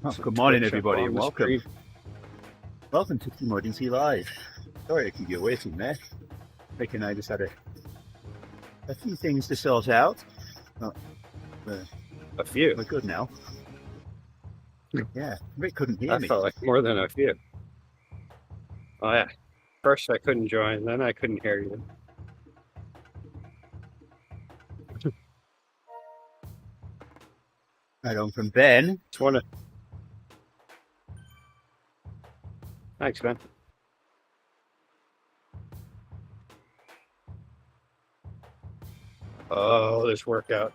Oh, Some good morning, Twitch up everybody, on and the welcome. stream. Welcome to TeamODZ Live. Sorry to keep you waiting there. Rick and I just had a few things to sort out. Oh, A few. we're good now. Yeah, Rick couldn't hear That me. felt like more than a few. Oh yeah. First I couldn't join, then I couldn't hear you. Right on from Ben. It's one of. Thanks, Ben. Oh, this workout.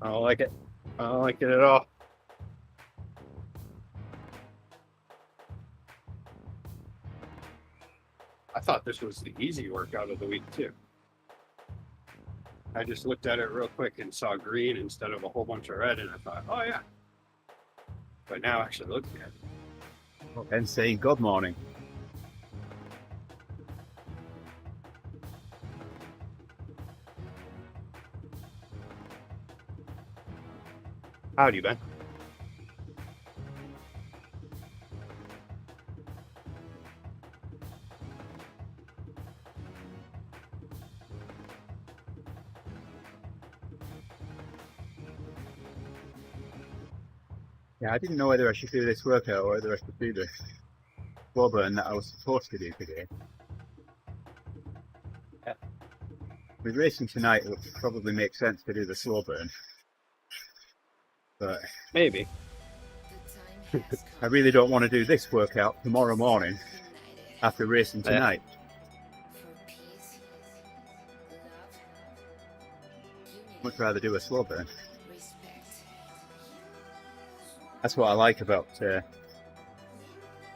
I don't like it. I don't like it at all. I thought this was the easy workout of the week too. I just looked at it real quick and saw green instead of a whole bunch of red, and I thought, oh yeah. But now actually looking at it. Ben saying good morning. Howdy, Ben. Yeah, I didn't know whether I should do this workout or whether I should do the slow burn that I was supposed to do today. Yeah. With racing tonight, it would probably make sense to do the slow burn. But Maybe. I really don't want to do this workout tomorrow morning after racing tonight. Much rather do a slow burn. That's what I like about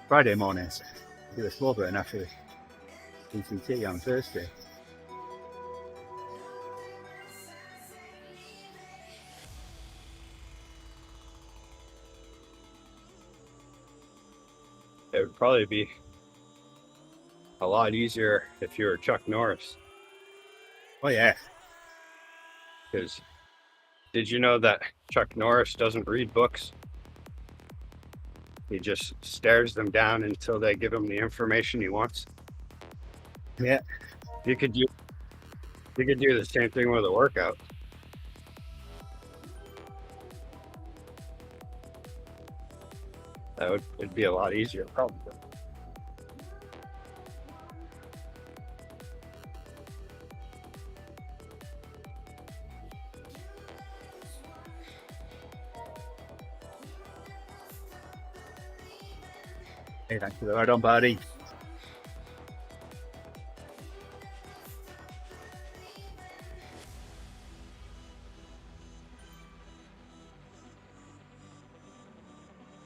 Friday mornings. Do a slow burn after ECT on Thursday. It would probably be a lot easier if you were Chuck Norris. Oh yeah. Because did you know that Chuck Norris doesn't read books? He just stares them down until they give him the information he wants. Yeah. You could do the same thing with a workout. It'd be a lot easier, probably. Hey, thanks for the ride on, buddy.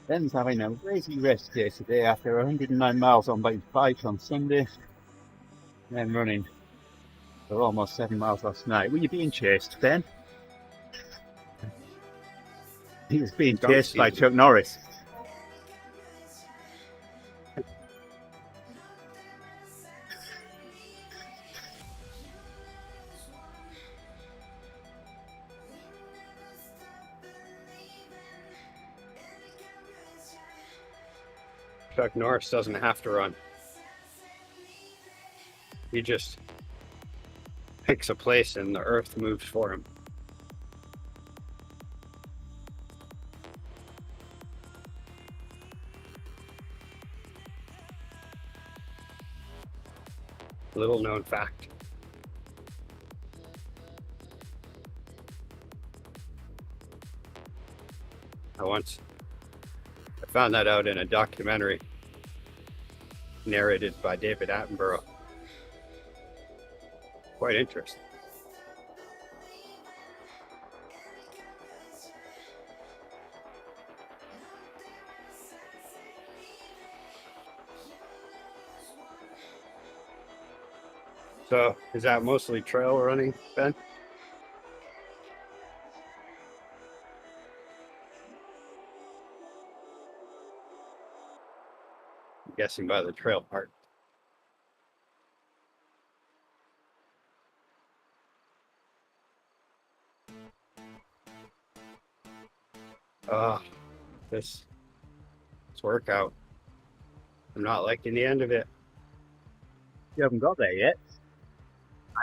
Ben's having a lazy rest day today after 109 miles on bike on Sunday. And then running for almost 7 miles last night. Were you being chased, Ben? He was being chased by Chuck Norris. Chuck Norris doesn't have to run. He just picks a place and the earth moves for him. Little known fact. I found that out in a documentary narrated by David Attenborough. Quite interesting. So, is that mostly trail running, Ben? I'm guessing by the trail part. This This workout. I'm not liking the end of it. You haven't got there yet.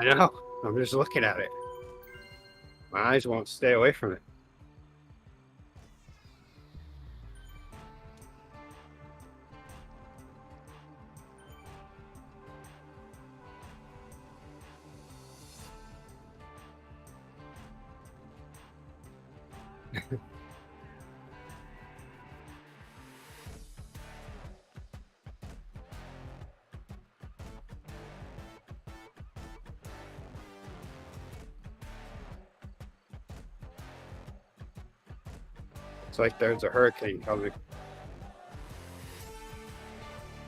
I know. I'm just looking at it. My eyes won't stay away from it. It's like there's a hurricane coming.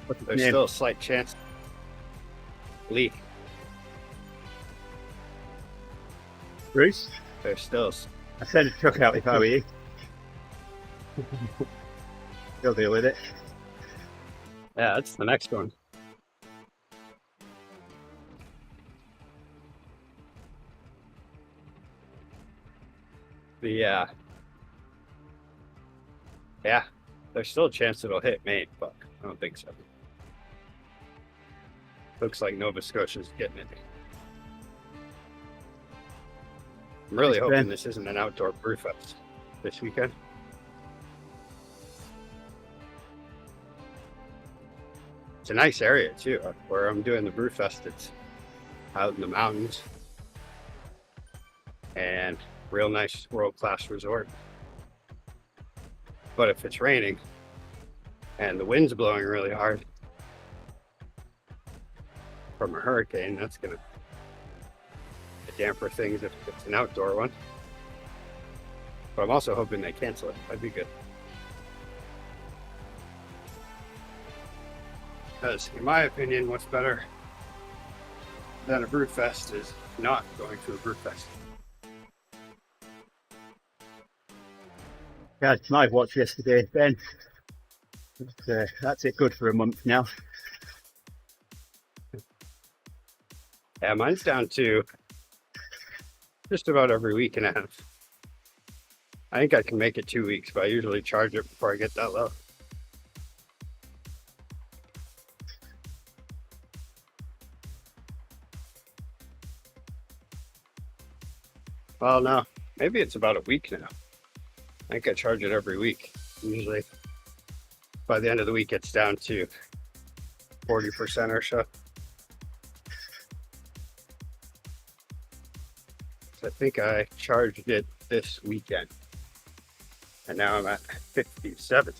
What's his There's name? still a slight chance. Lee. Bruce? There's still. I send a truck out if I were you. He'll deal with it. Yeah, that's the next one. Yeah, there's still a chance it'll hit Maine, but I don't think so. Looks like Nova Scotia's getting it. I'm really Thanks, hoping Ben. this isn't an outdoor brew fest this weekend. It's a nice area too, where I'm doing the brew fest. It's out in the mountains and real nice world-class resort. But if it's raining and the wind's blowing really hard from a hurricane, that's gonna damper things if it's an outdoor one. But I'm also hoping they cancel it. That'd be good. Because in my opinion, what's better than a brew fest is not going to a brew fest. God, my watch yesterday, Ben. That's it good for a month now. Yeah, mine's down to just about every week and a half. I think I can make it 2 weeks, but I usually charge it before I get that low. Well, no, maybe it's about a week now. I think I charge it every week. Usually by the end of the week, it's down to 40% or so. So I think I charged it this weekend. And now I'm at 57.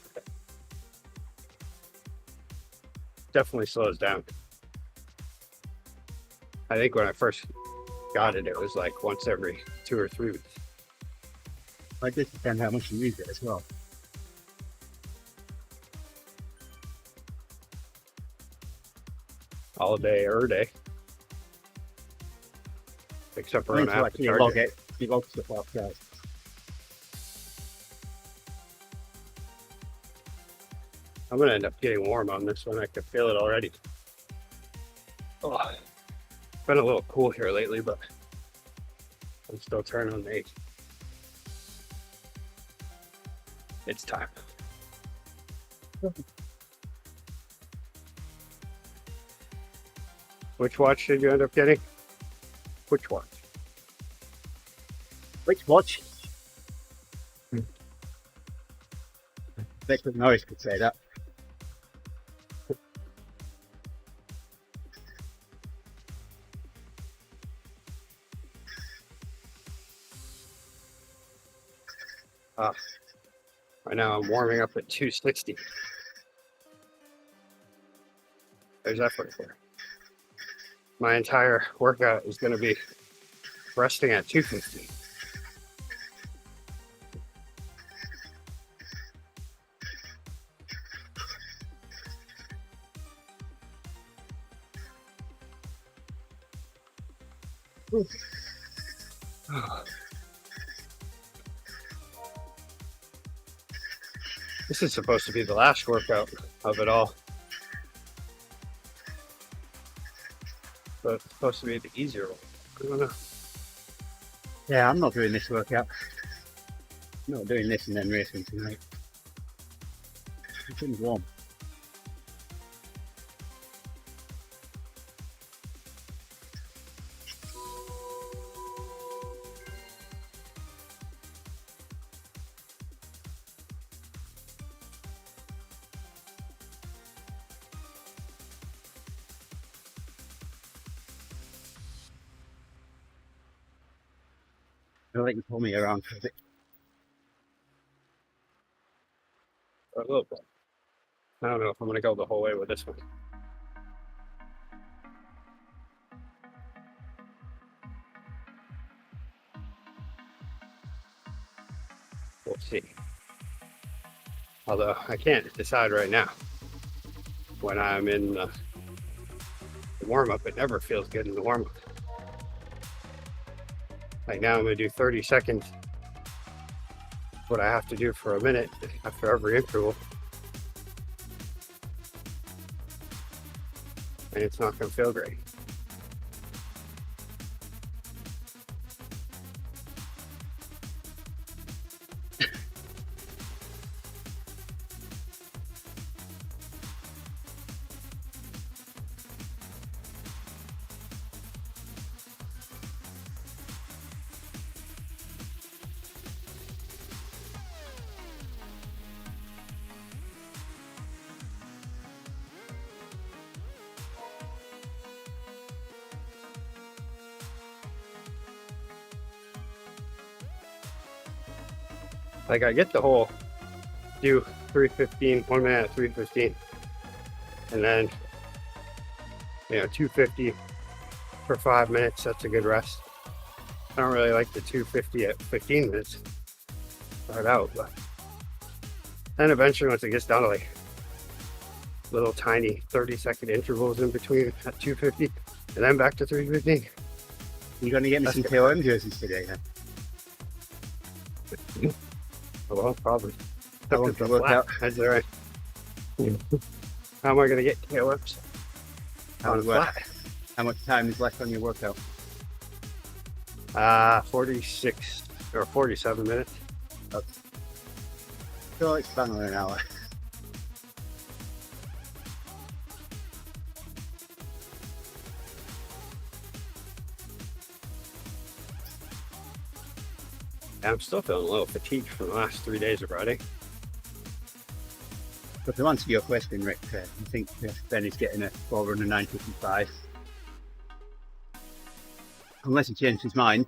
Definitely slows down. I think when I first got it, it was like once every 2 or 3 weeks. I just depend how much you use it as well. All day, every day. Except for I when need I to have to actually charge log it. it. You log stuff off, guys. I'm gonna end up getting warm on this one. I can feel it already. Oh, it's been a little cool here lately, but I'm still turning on the 8. It's time. Which watch did you end up getting? Which watch? Which watch? Victor Norris could say that. Right now I'm warming up at 260. There's effort there. My entire workout is going to be resting at 250. This is supposed to be the last workout of it all. But it's supposed to be the easier one. I don't know. Yeah, I'm not doing this workout. I'm not doing this and then racing tonight. It's warm. I'll let you pull me around for a bit. A little bit. I don't know if I'm going to go the whole way with this one. We'll see. Although I can't decide right now. When I'm in the warm-up, it never feels good in the warm-up. Like now I'm going to do 30 seconds. What I have to do for a minute after every interval. And it's not going to feel great. Like I get the whole do 315, 1 minute at 315, and then 250 for 5 minutes. That's a good rest. I don't really like the 250 at 15 minutes. Start out, but then eventually once it gets down to like little tiny 30-second intervals in between at 250, and then back to 315. You're going to get me some TeamODZ jerseys today, huh? Well, probably. How long's the workout? That's all right. How am I going to get TeamODZ? How much time is left on your workout? 46 or 47 minutes. So it's bang on an hour. I'm still feeling a little fatigued from the last 3 days of riding. But to answer your question, Rick, I think Ben is getting a 409.55. Unless he changed his mind.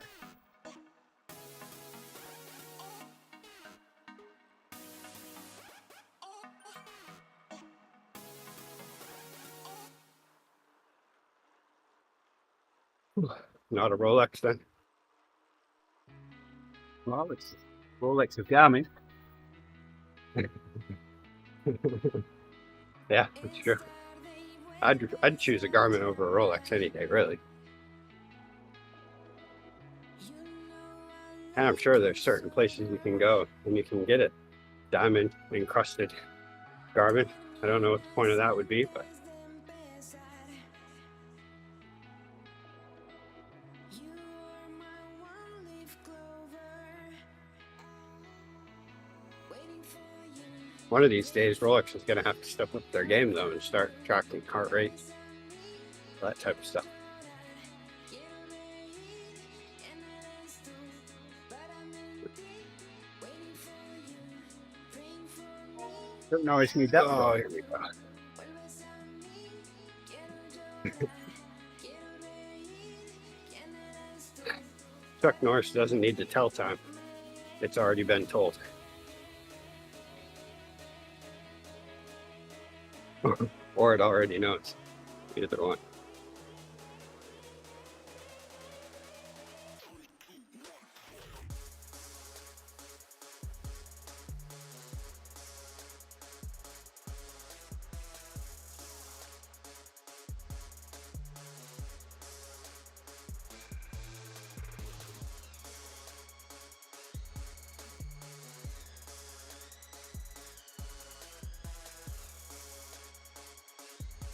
Not a Rolex then. Well, it's Rolex of Garmin. Yeah, that's true. I'd choose a Garmin over a Rolex any day, really. And I'm sure there's certain places you can go and you can get a diamond encrusted Garmin. I don't know what the point of that would be, but one of these days, Rolex is going to have to step up their game, though, and start tracking heart rate, that type of stuff. Don't Norris need that. Oh, here we go. Chuck Norris doesn't need to tell time. It's already been told. Or it already knows. Either one.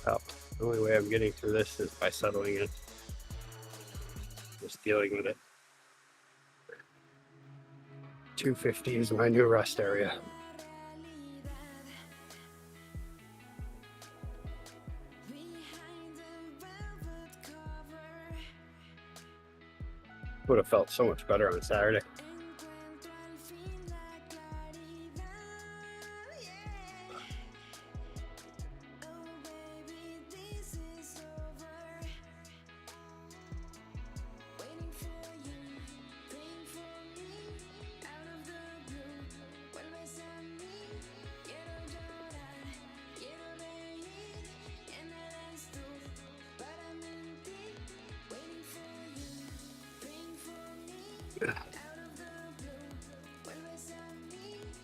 Oh, the only way I'm getting through this is by settling in. Just dealing with it. 250 is my new rest area. Would have felt so much better on Saturday. I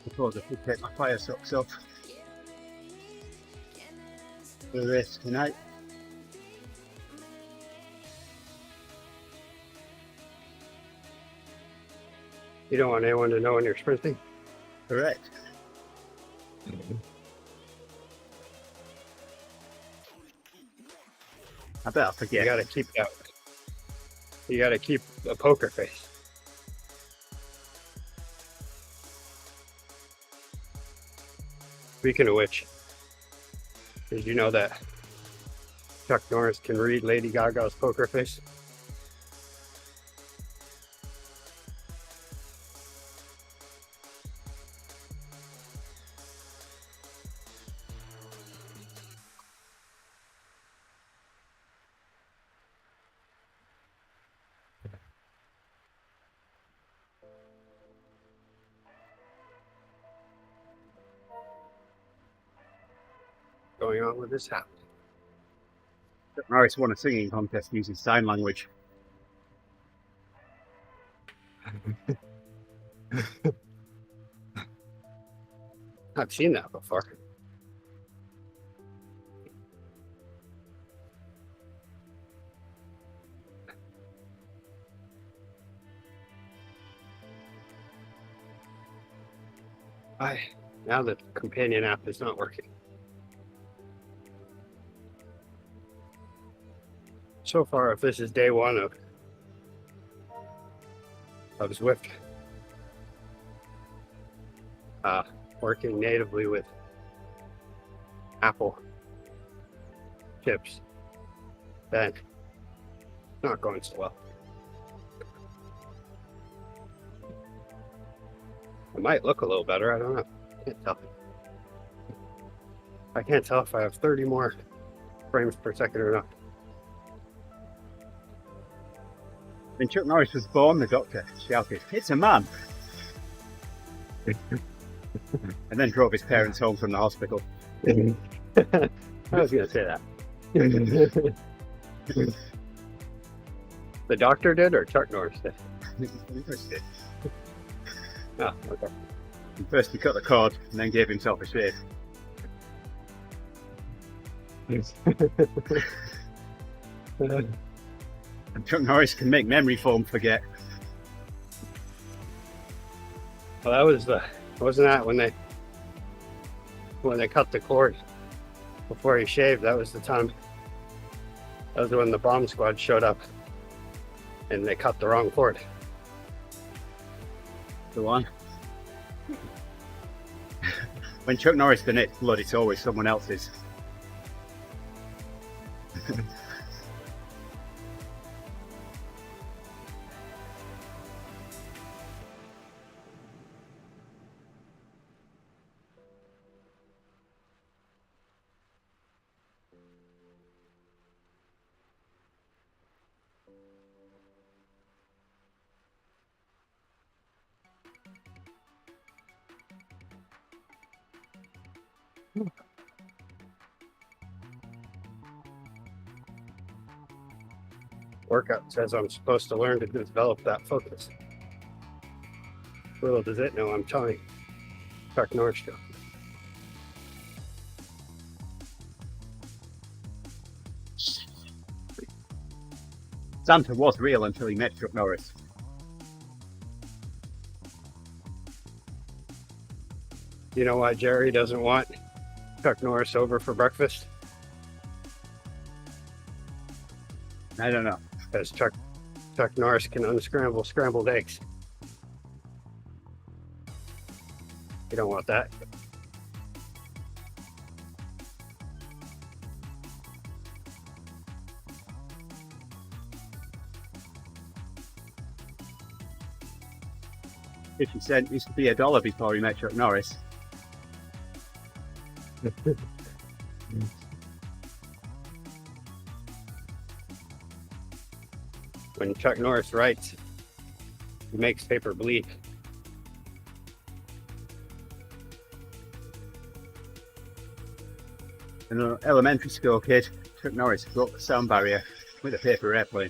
suppose I should take my fire socks off for the race tonight. You don't want anyone to know when you're sprinting? Correct. I better You forget. gotta keep that. You gotta keep a poker face. Speaking of which, did you know that Chuck Norris can read Lady Gaga's poker face? Going on with this hat. Norris won a singing contest using sign language. I've seen that before. Now the companion app is not working. So far, if this is day one of Zwift working natively with Apple chips, then not going so well. It might look a little better, I don't know. Can't tell. I can't tell if I have 30 more frames per second or not. When Chuck Norris was born, the doctor shouted, "It's a man!" and then drove his parents home from the hospital. I was going to say that. The doctor did, or Chuck Norris did? Oh, okay. First he cut the cord and then gave himself a shave. And Chuck Norris can make memory foam forget. Well, that was wasn't that when they cut the cord before he shaved? That was the time. That was when the bomb squad showed up, and they cut the wrong cord. Go on. When Chuck Norris donates blood, it's always someone else's. Workout says I'm supposed to learn to develop that focus. Little does it know I'm telling Chuck Norris to. Santa was real until he met Chuck Norris. You know why Gerrie doesn't want Chuck Norris over for breakfast? I don't know. Because Chuck Norris can unscramble scrambled eggs. You don't want that. 50 cents used to be $1 before he met Chuck Norris. When Chuck Norris writes, he makes paper bleed. An elementary school kid, Chuck Norris broke the sound barrier with a paper airplane.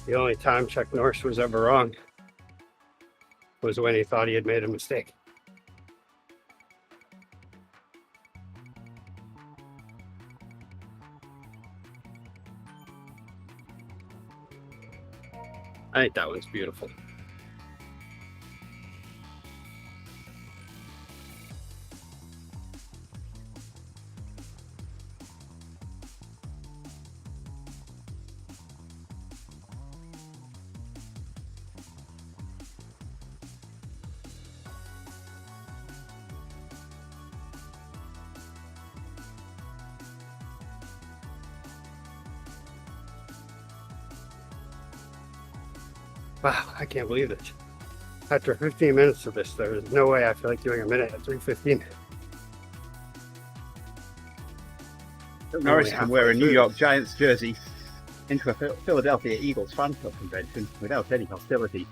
The only time Chuck Norris was ever wrong was when he thought he had made a mistake. I think that one's beautiful. Wow, I can't believe it. After 15 minutes of this, there is no way I feel like doing a minute at 3:15. Chuck Norris can wear a New York Giants jersey into a Philadelphia Eagles fan club convention without any hostility.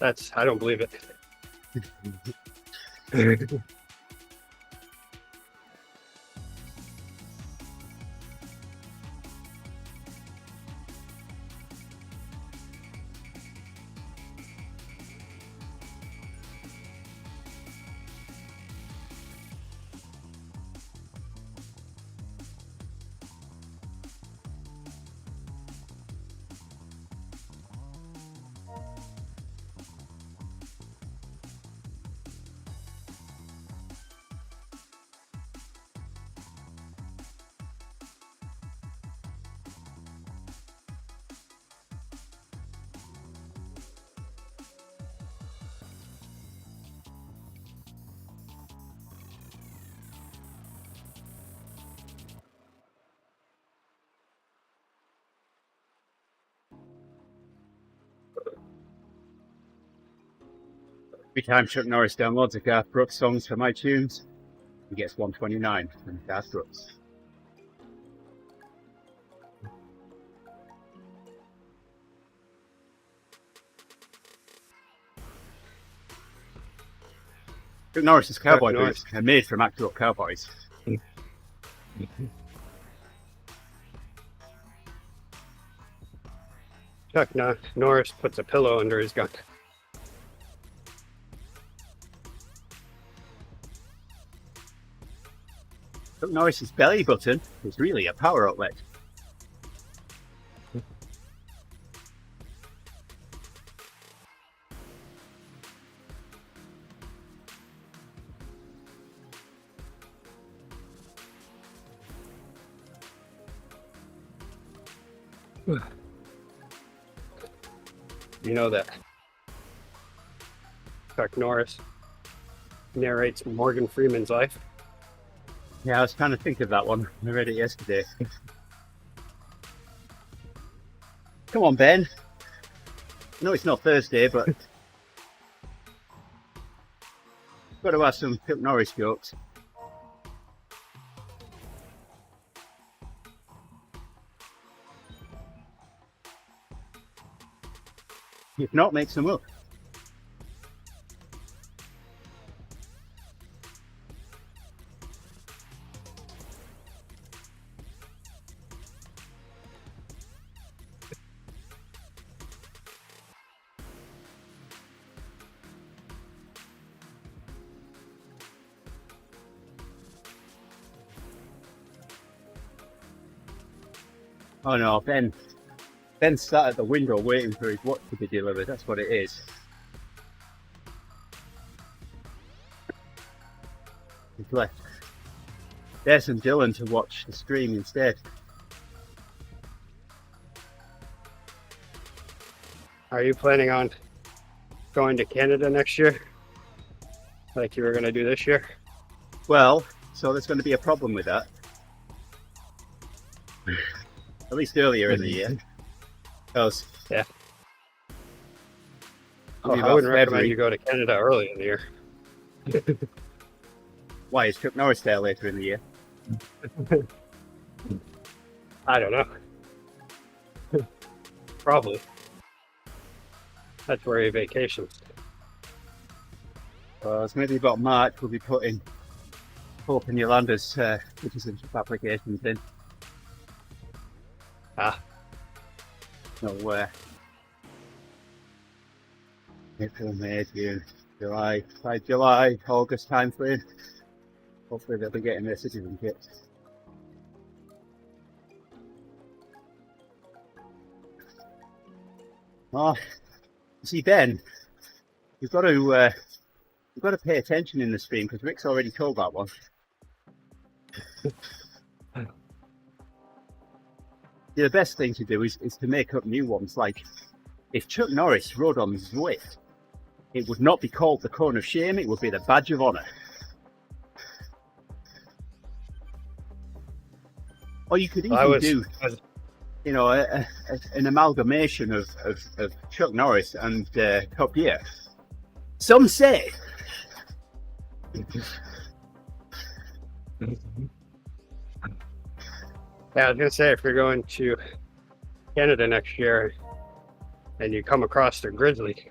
I don't believe it. Every time Chuck Norris downloads a Garth Brooks songs from iTunes, he gets 129 from Garth Brooks. Chuck Norris's cowboy boots are made from actual cowboys. Chuck Norris puts a pillow under his gun. Chuck Norris's belly button is really a power outlet. You know that Chuck Norris narrates Morgan Freeman's life? Yeah, I was trying to think of that one. I read it yesterday. Come on, Ben. I know it's not Thursday, but got to have some Chuck Norris jokes. If not, make some up. Oh no, Ben's sat at the window waiting for his watch to be delivered. That's what it is. hopefully there's some Dylan to watch the stream instead. Are you planning on going to Canada next year? Like you were going to do this year? Well, so there's going to be a problem with that. At least earlier in the year. Because yeah. Oh, I wouldn't recommend you go to Canada early in the year. Why is Chuck Norris there later in the year? I don't know. Probably. That's where he vacations. It's maybe about March we'll be putting Hope and Yolanda's citizenship applications in. No, April, May, June, July, by July, August time frame. Hopefully they'll be getting their citizenship. Oh, you see, Ben, you've got to pay attention in the stream because Rick's already told that one. The best thing to do is to make up new ones. Like, if Chuck Norris rode on Zwift, it would not be called the Cone of Shame, it would be the Badge of Honour. Or you could even do, you know, an amalgamation of Chuck Norris and Top Gear. Some say. Yeah, I was going to say, if you're going to Canada next year and you come across a grizzly,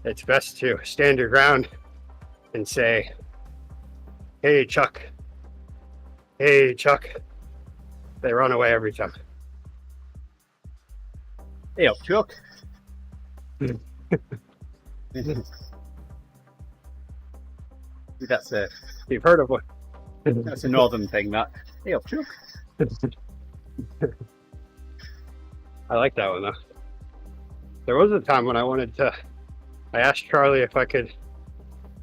it's best to stand your ground and say, "Hey, Chuck. Hey, Chuck." They run away every time. Hey up, Chuck. That's a. You've heard of one. That's a northern thing, that. Hey up, Chuck. I like that one though. There was a time when I asked Charlie if I could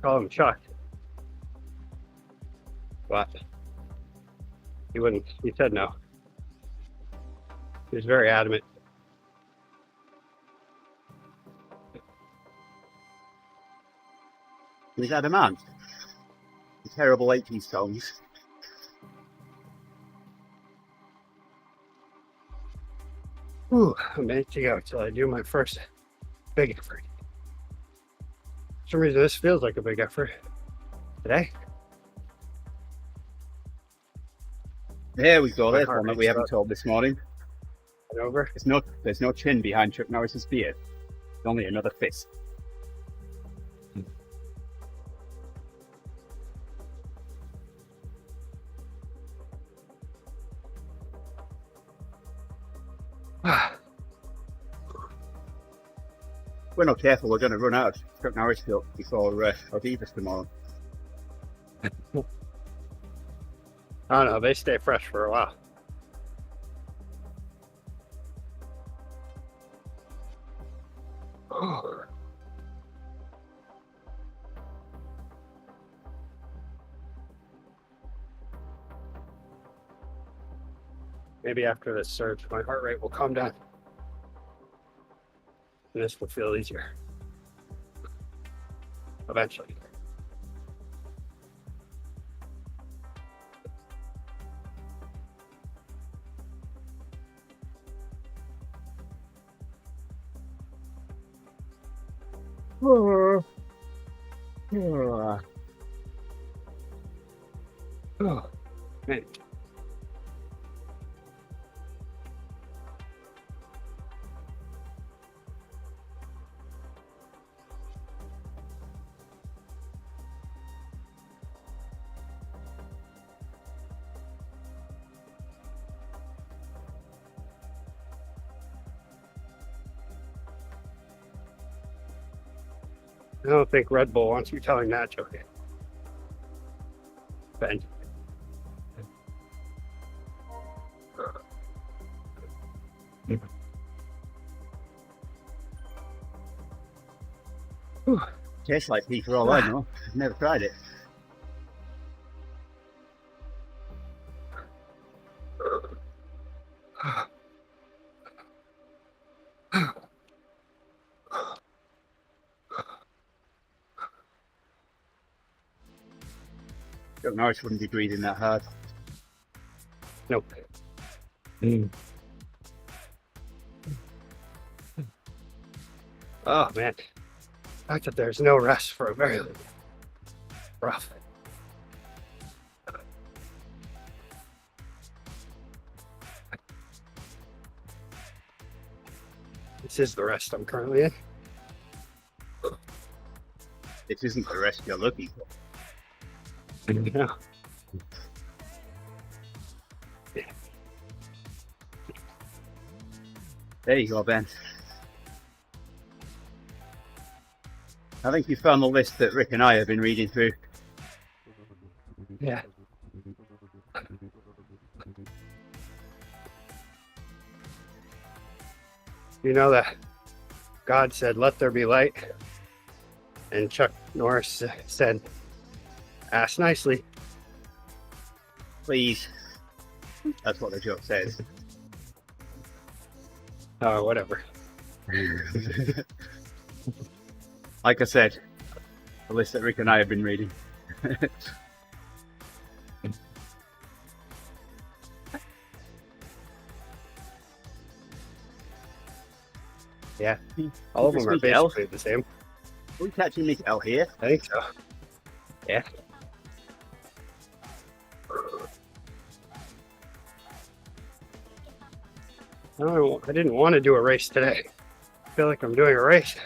call him Chuck, but he wouldn't. He said no. He was very adamant. He's adamant. The terrible 80s songs. Ooh, a minute to go till I do my first big effort. For some reason, this feels like a big effort today. There we go. There's one that we haven't told this morning. Over. There's no chin behind Chuck Norris's beard. Only another fist. If we're not careful, we're going to run out of Chuck Norris before Odivas tomorrow. I don't know. They stay fresh for a while. Maybe after this surge, my heart rate will calm down. And this will feel easier. Eventually. Oh, man. I don't think Red Bull wants you telling that joke. Ben. Tastes like pea for all I know. I've never tried it. Chuck Norris wouldn't be breathing that hard. Nope. Oh man, the fact that there's no rest for a very long time. Rough. This is the rest I'm currently in. This isn't the rest you're looking for. Yeah. There you go, Ben. I think you found the list that Rick and I have been reading through. Yeah. You know that God said, "Let there be light," and Chuck Norris said, "Ask nicely." Please. That's what the joke says. Oh, whatever. Like I said, the list that Rick and I have been reading. Yeah. All of them are basically the same. Are we catching Miguel here? I think so. Yeah. I didn't want to do a race today. I feel like I'm doing a race.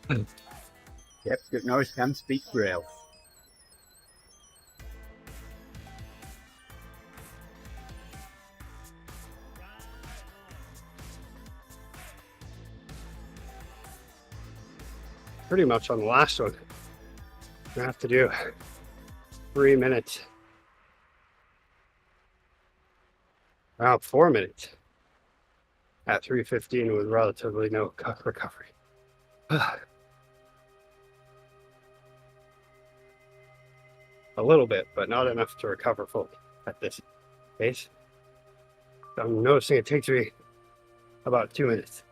Yep, Chuck Norris can speak Braille. Pretty much on the last one. I'm gonna have to do 3 minutes. Around 4 minutes at 3:15 with relatively no recovery. A little bit, but not enough to recover fully at this pace. I'm noticing it takes me about 2 minutes.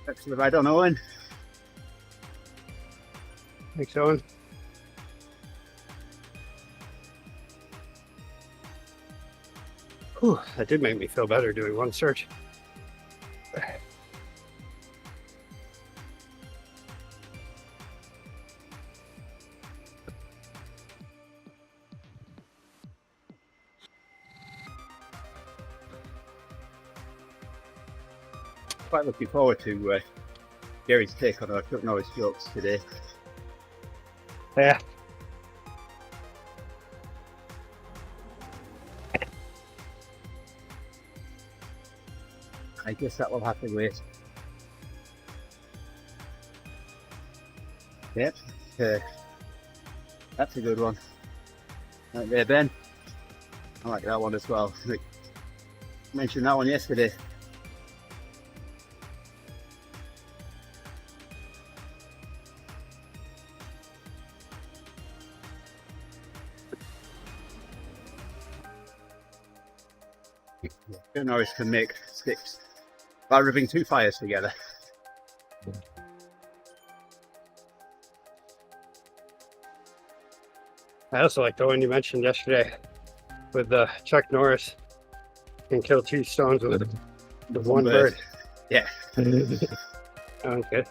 Excellent, I don't know when. Thanks, Owen. Whew, that did make me feel better doing one search. Quite looking forward to Gerrie's take on our Chuck Norris jokes today. Yeah. I guess that will have to wait. Yep, that's a good one. Right there, Ben. I like that one as well. I mentioned that one yesterday. Chuck Norris can make sticks by rubbing two fires together. I also like the one you mentioned yesterday with Chuck Norris can kill 2 stones with one bird. Yeah. Sounds good.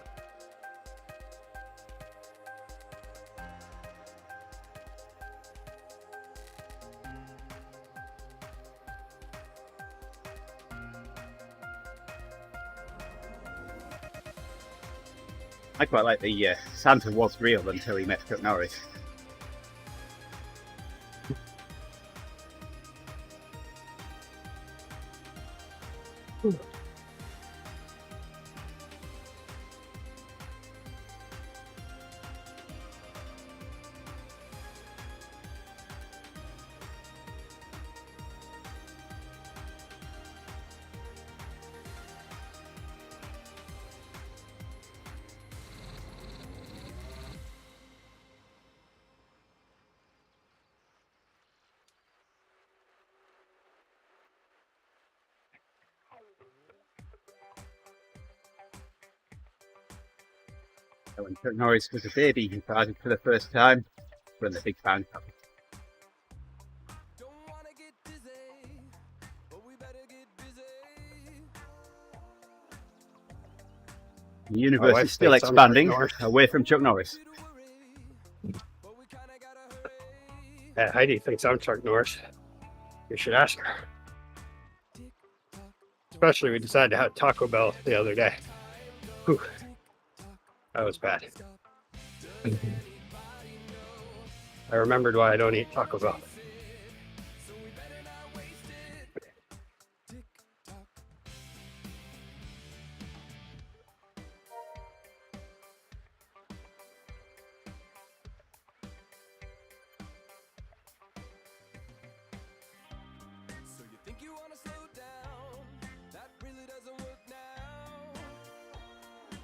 I quite like the Santa was real until he met Chuck Norris. When Chuck Norris was a baby, he started for the first time when the big bang happened. The universe wife is still thinks I'm Chuck expanding Norris. away from Chuck Norris. Heidi thinks I'm Chuck Norris. You should ask her. Especially we decided to have Taco Bell the other day. Whew. That was bad. I remembered why I don't eat Taco Bell.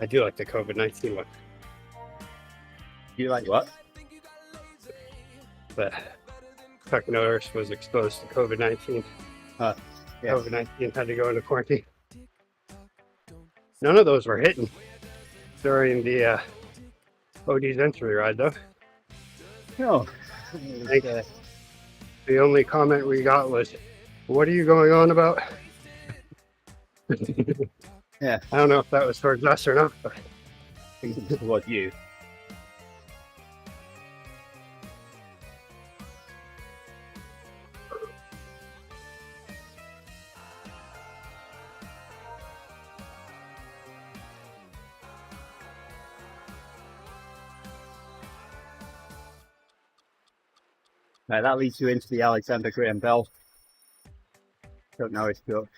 I do like the COVID-19 one. You like what? But Chuck Norris was exposed to COVID-19. Yeah. COVID-19 had to go into quarantine. None of those were hitting during the OD's entry ride, though. No. The only comment we got was, "What are you going on about?" Yeah. I don't know if that was towards us or not, but I think it was towards you. Right, that leads you into the Alexander Graham Bell. Don't know his joke.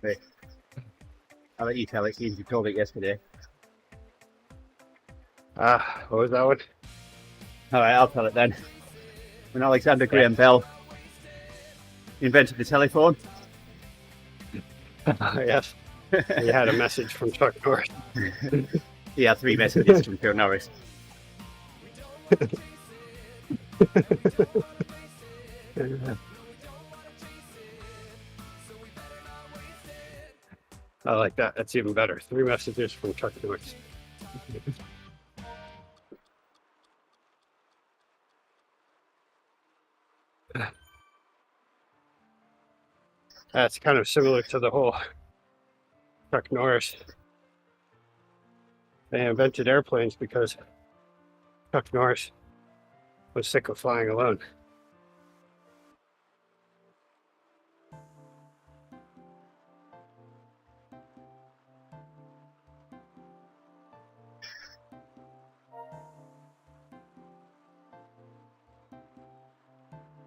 Wait. I'll let you tell it since you told it yesterday. what was that one? Alright, I'll tell it then. When Alexander Graham Bell invented the telephone. Yes. He had a message from Chuck Norris. He had 3 messages from Chuck Norris. I like that. That's even better. 3 messages from Chuck Norris. That's kind of similar to the whole Chuck Norris. They invented airplanes because Chuck Norris was sick of flying alone.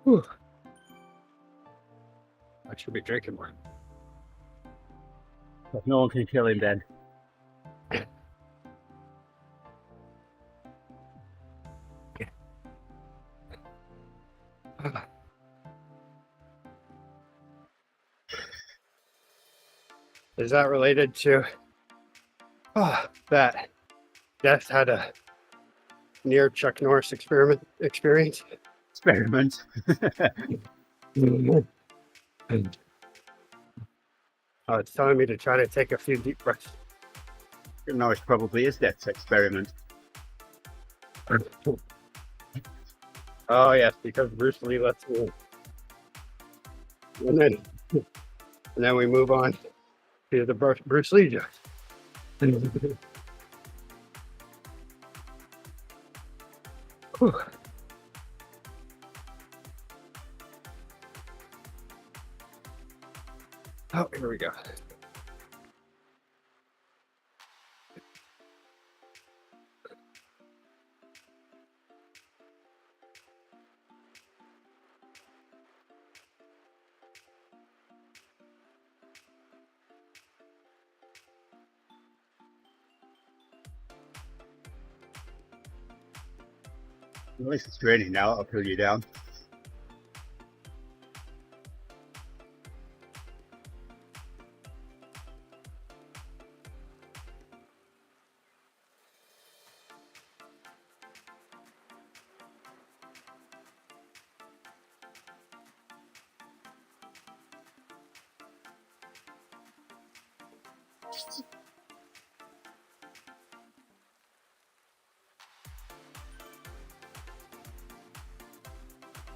Whew. I should be drinking more. But no one can kill him then. Is that related to that Death had a near Chuck Norris experience? Experiment. It's telling me to try to take a few deep breaths. Chuck Norris probably is Death's experiment. Oh yes, because Bruce Lee lets me in. And then we move on to the Bruce Lee jokes. Whew. Oh, here we go. At least it's raining now, I'll pull you down.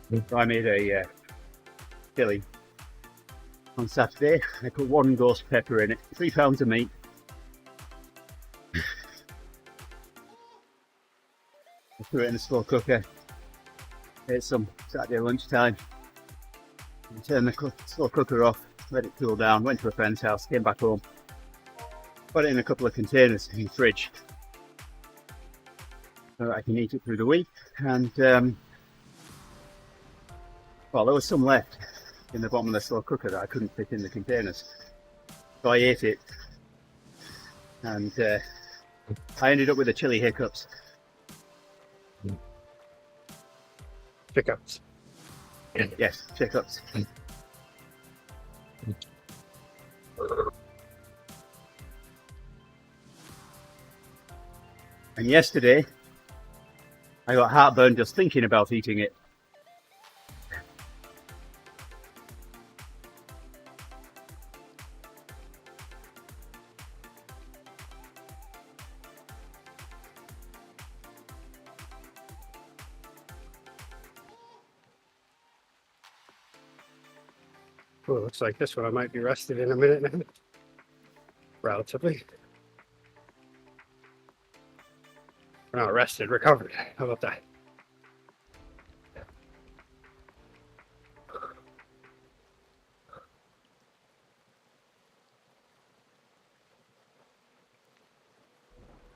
So I made a chili on Saturday. I put 1 ghost pepper in it, 3 pounds of meat. I put it in a slow cooker. Ate some Saturday lunchtime. Turned the slow cooker off, let it cool down, went to a friend's house, came back home. Put it in a couple of containers in the fridge so that I can eat it through the week. And well, there was some left in the bottom of the slow cooker that I couldn't fit in the containers, so I ate it, and I ended up with the chili hiccups. Pickups. Yes, hiccups. And yesterday I got heartburn just thinking about eating it. Oh, looks like this one I might be rested in a minute now. Relatively. We're not rested, recovered. How about that?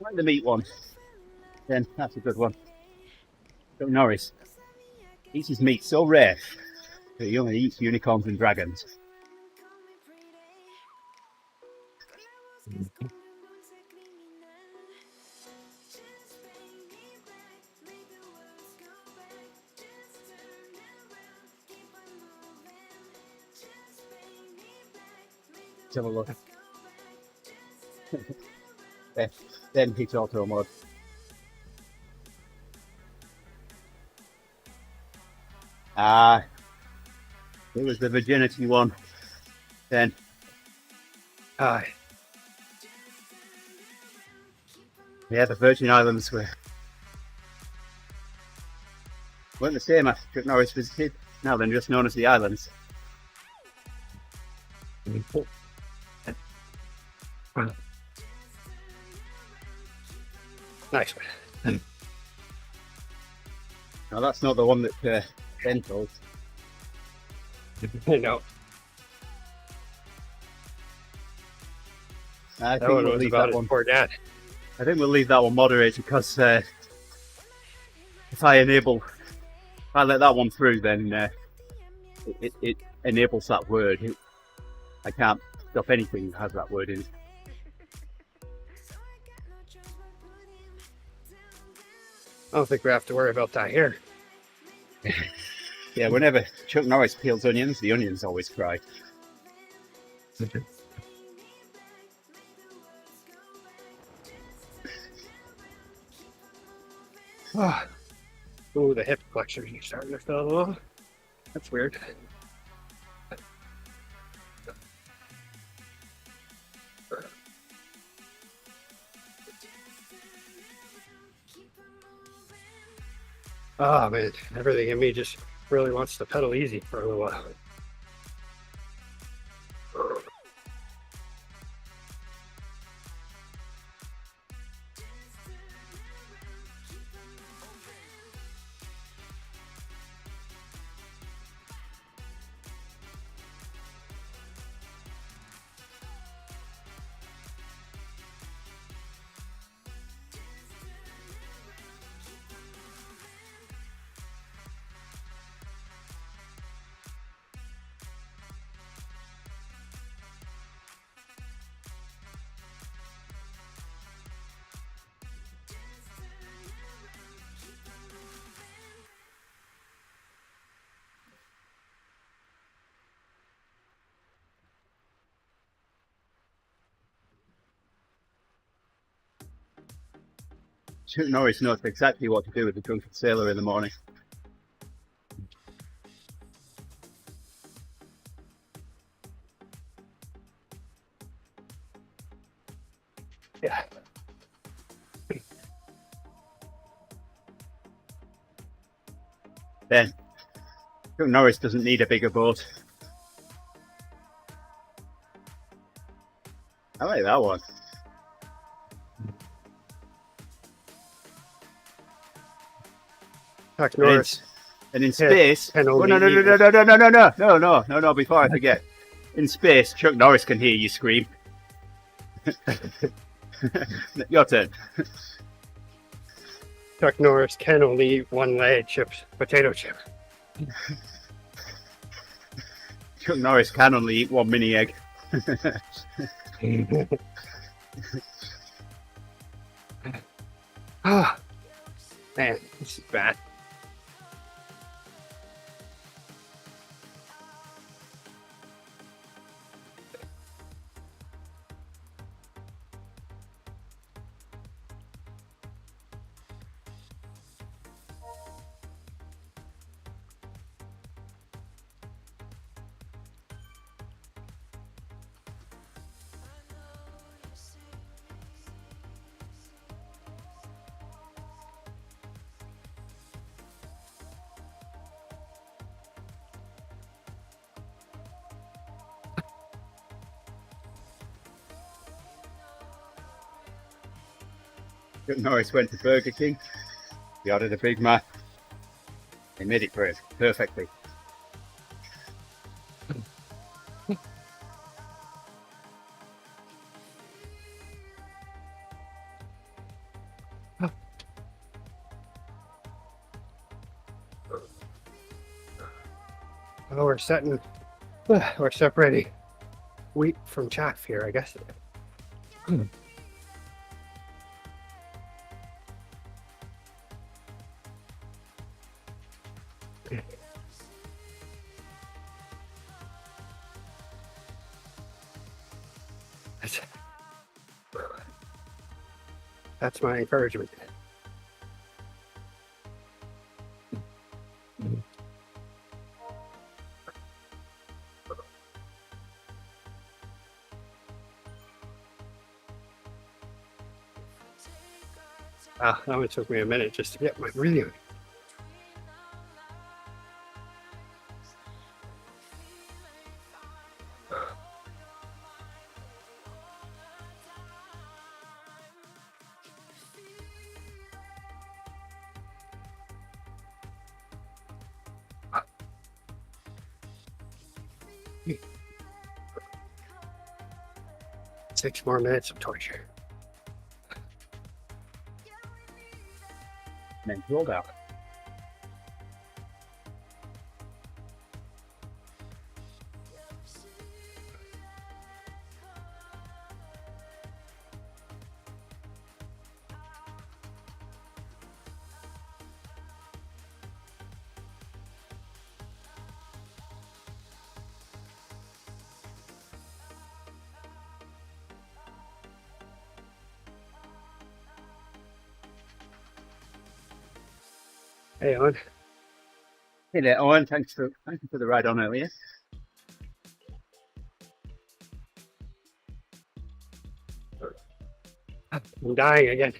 I like the meat one. Then that's a good one. Chuck Norris eats his meat so rare that he only eats unicorns and dragons. Let's have a look. Then hits auto mode. Ah, it was the virginity one. Then Aye. yeah, the Virgin Islands weren't the same after Chuck Norris visited. Now they're just known as the islands. Nice one. Now that's not the one that Ben told. I know. I That think one we'll was leave about that his one. poor dad. I think we'll leave that one moderated because if I let that one through, then it enables that word. I can't stop anything that has that word in it. I don't think we have to worry about that here. Yeah, whenever Chuck Norris peels onions, the onions always cry. Ooh, the hip flexors are starting to feel a little. That's weird. Oh man, everything in me just really wants to pedal easy for a little while. Chuck Norris knows exactly what to do with the drunken sailor in the morning. Yeah. Then Chuck Norris doesn't need a bigger boat. I like that one. Chuck Norris. And in space, can oh, only no, before I forget. In space, Chuck Norris can hear you scream. Your turn. Chuck Norris can only eat one layered chips, potato chip. Chuck Norris can only eat one mini egg. Ah, man, this is bad. Chuck Norris went to Burger King. He ordered a Big Mac. They made it for him perfectly. Oh, we're separating wheat from chaff here, I guess. That's my encouragement. Ah, that one took me a minute just to get my breathing. Six more minutes of torture. And then rolled out. Hey, Owen. Hey there, Owen. Thank you for the ride on earlier. I'm dying again.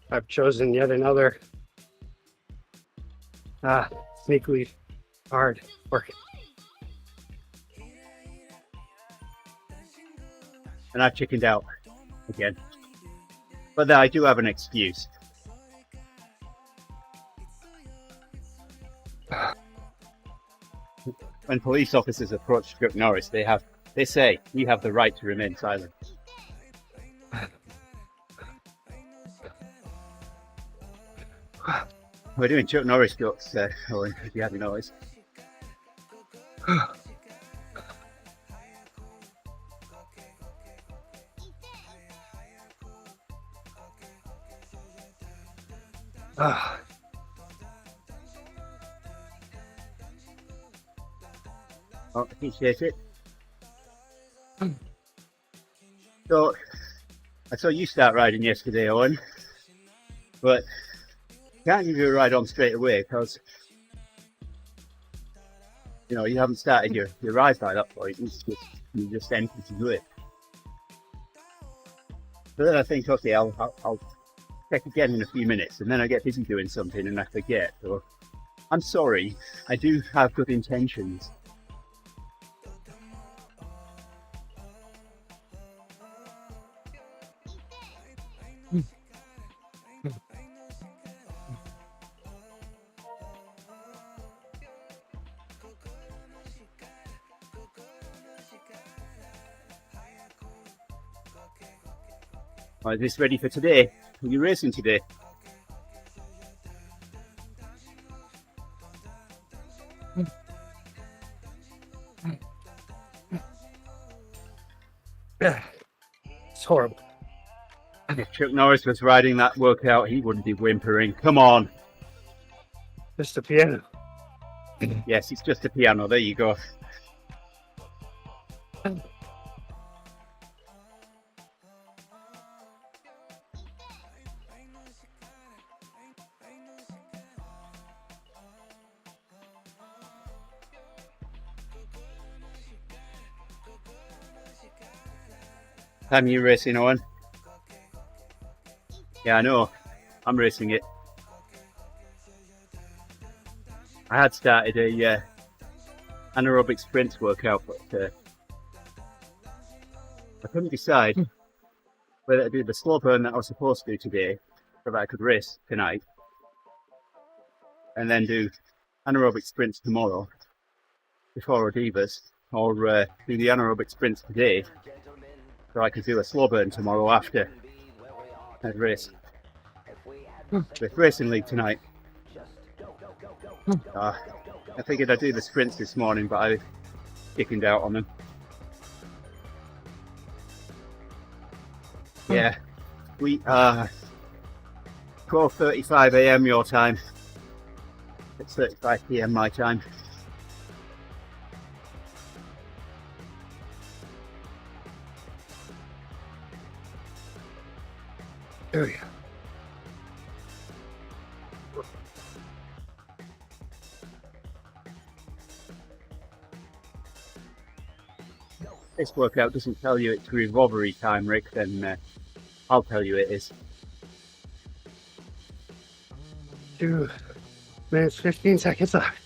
I've chosen yet another sneakily hard work. And I've chickened out again. But then I do have an excuse. When police officers approach Chuck Norris, they say, "You have the right to remain silent." We're doing Chuck Norris jokes, Owen, if you haven't noticed. Oh, appreciate it. So, I saw you start riding yesterday, Owen, but can't give you a ride on straight away because you haven't started your ride by that point. You just entered to do it. So then I think, okay, I'll check again in a few minutes, and then I get busy doing something and I forget. So I'm sorry. I do have good intentions. Is this ready for today? Are you racing today? It's horrible. If Chuck Norris was riding that workout, he wouldn't be whimpering. Come on. Just the piano. Yes, it's just a piano. There you go. Time you racing, Owen? Yeah, I know. I'm racing it. I had started a anaerobic sprint workout, but I couldn't decide whether to do the slow burn that I was supposed to do today, so that I could race tonight, and then do anaerobic sprints tomorrow before Odivas, or do the anaerobic sprints today, so I could do a slow burn tomorrow after I'd race. With Racing League tonight. I figured I'd do the sprints this morning, but I chickened out on them. Yeah, we 12:35 a.m. your time. It's 35 p.m. my time. There we go. This workout doesn't tell you it's recovery time, Rick, then I'll tell you it is. 2 minutes, 15 seconds left.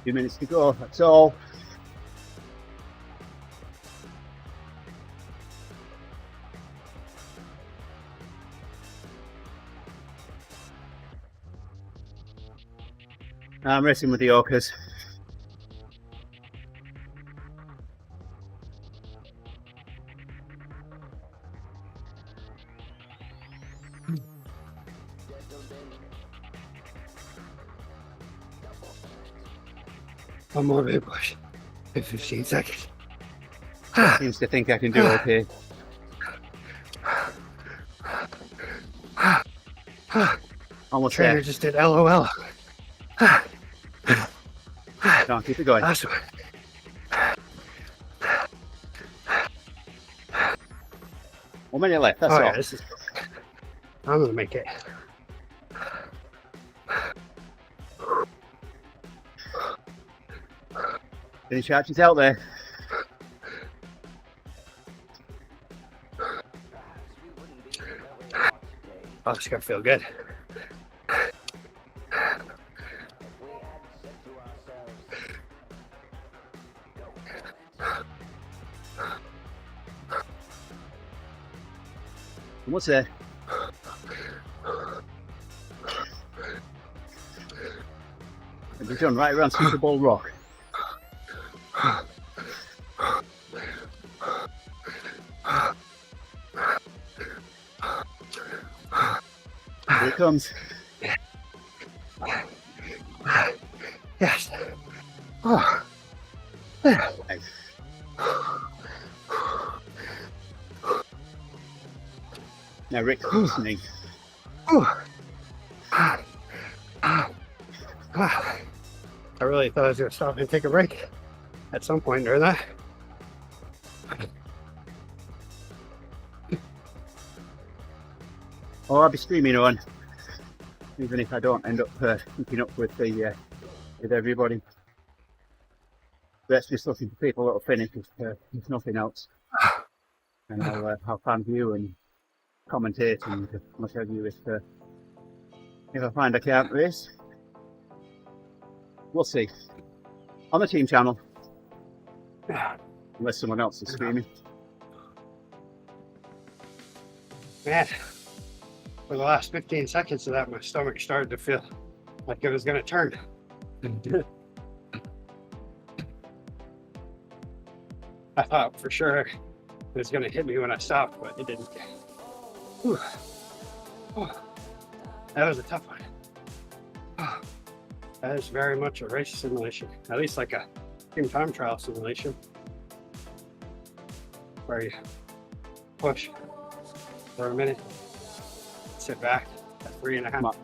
Few minutes to go, that's all. I'm racing with the Orcas. One more big push in 15 seconds. Seems to think I can do okay. Almost Trainer there. just did LOL. No, keep it going. Last one. 1 minute left, that's Oh, all. yeah, this is. I'm gonna make it. Finish arches out there. Oh, it's gonna feel good. Almost there. And we're done right around Super Bowl Rock. Here it comes. Yes. Oh. Yeah. Nice. Now Rick's listening. I really thought I was going to stop and take a break at some point during that. Oh, I'll be streaming on. even if I don't end up keeping up with the with everybody. That's just looking for people that'll finish if nothing else. And I'll fan view and commentate and what have you if I find I can't race. We'll see. On the team channel. Unless someone else is streaming. Man, for the last 15 seconds of that, my stomach started to feel like it was going to turn. I thought for sure it was going to hit me when I stopped, but it didn't. Whew. Oh, that was a tough one. Oh, that is very much a race simulation, at least like a team time trial simulation, where you push for a minute, sit back at 3.5.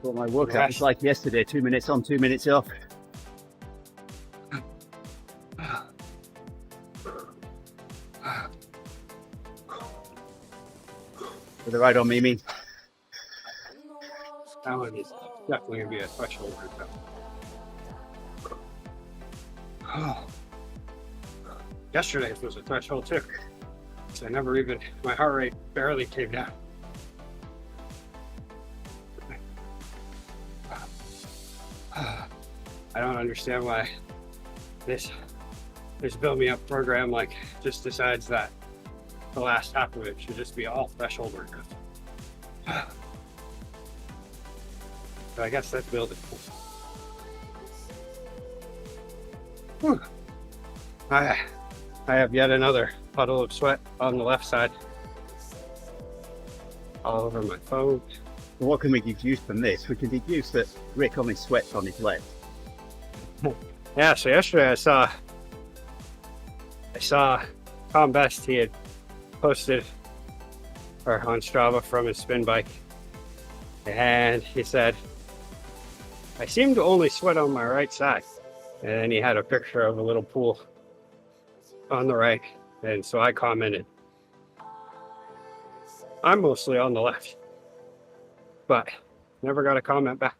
What my workout was like yesterday, 2 minutes on, 2 minutes off. With the ride on Mimi. That one is definitely going to be a threshold workout. Yesterday's was a threshold too. So my heart rate barely came down. I don't understand why this build me up program just decides that the last half of it should just be all threshold workouts. So I guess let's build it. Whew. I have yet another puddle of sweat on the left side, all over my phone. Well, what can we deduce from this? We can deduce that Rick only sweats on his left. Yeah, so yesterday I saw Tom Best. He had posted on Strava from his spin bike, and he said, I seem to only sweat on my right side. And then he had a picture of a little pool on the right, and so I commented, I'm mostly on the left, but never got a comment back.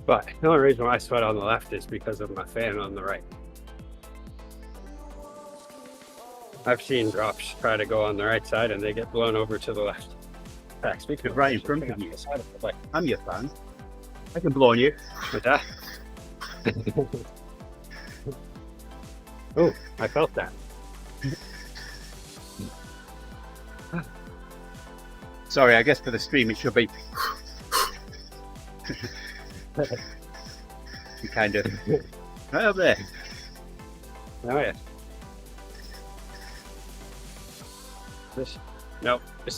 But the only reason why I sweat on the left is because of my fan on the right. I've seen drops try to go on the right side and they get blown over to the left. In fact, speaking of right in front of you, I'm your fan. I can blow on you. With that. Oh, I felt that. Sorry, I guess for the stream it should be. You kind of right up there. Oh yeah. This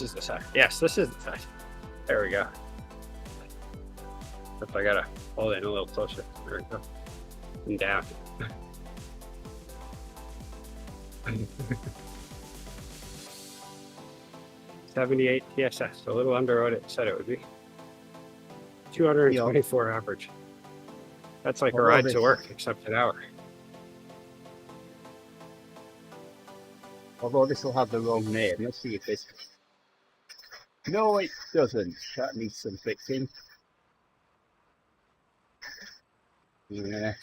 is the side. Yes, this is the side. There we go. If I gotta hold it in a little closer. There we go. And down. 78 TSS, a little under what it said it would be. 224 average. That's like a ride to work, except an hour. Although this will have the wrong name. Let's see if this. No, it doesn't. That needs some fixing. Yeah.